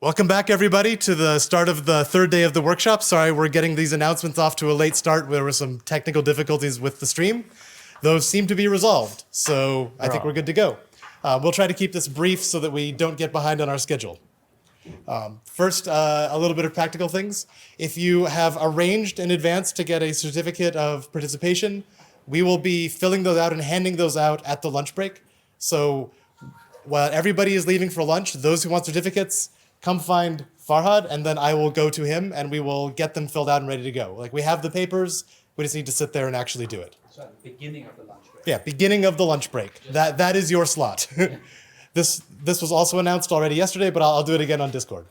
Welcome back, everybody, to the start of the third day of the workshop. Sorry, we're getting these announcements off to a late start. There were some technical difficulties with the stream. Those seem to be resolved, so I think we're good to go. We'll try to keep this brief so that we don't get behind on our schedule. First, a little bit of practical things. If you have arranged in advance to get a certificate of participation, we will be filling those out and handing those out at the lunch break. So while everybody is leaving for lunch, those who want certificates, come find Farhad, and then I will go to him, and we will get them filled out and ready to go. Like, we have the papers, we just need to sit there and actually do it. So at the beginning of the lunch break. Yeah, beginning of the lunch break. That is your slot. This was also announced already yesterday, but I'll do it again on Discord.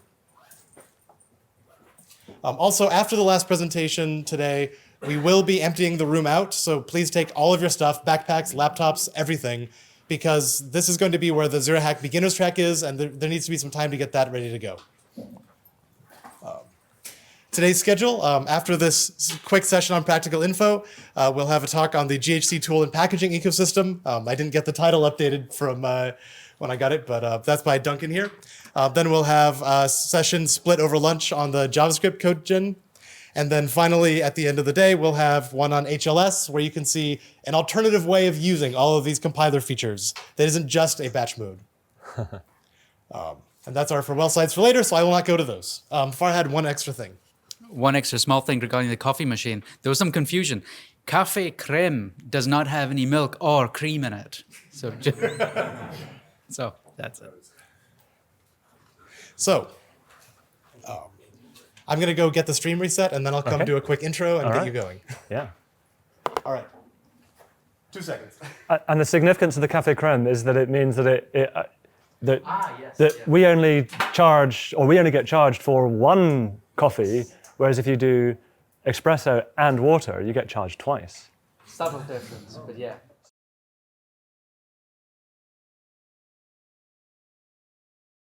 Also, after the last presentation today, we will be emptying the room out, so please take all of your stuff, backpacks, laptops, everything, because this is going to be where the Zero Hack beginners track is, and there needs to be some time to get that ready to go. Today's schedule, after this quick session on practical info, we'll have a talk on the GHC tool and packaging ecosystem. I didn't get the title updated from when I got it, but that's by Duncan here. Then we'll have a session split over lunch on the JavaScript code gen. And then finally, at the end of the day, we'll have one on HLS, where you can see an alternative way of using all of these compiler features that isn't just a batch mode. And that's our farewell slides for later, so I will not go to those. Farhad, one extra thing. One extra small thing regarding the coffee machine. There was some confusion. Café crème does not have any milk or cream in it. So, so that's it. So, I'm going to go get the stream reset, and then I'll come do a quick intro and get you going. Yeah. All right. 2 seconds. And the significance of the Café Crème is that it means that Yes. we only get charged for one coffee, whereas if you do espresso and water, you get charged twice. Subtle difference, but yeah.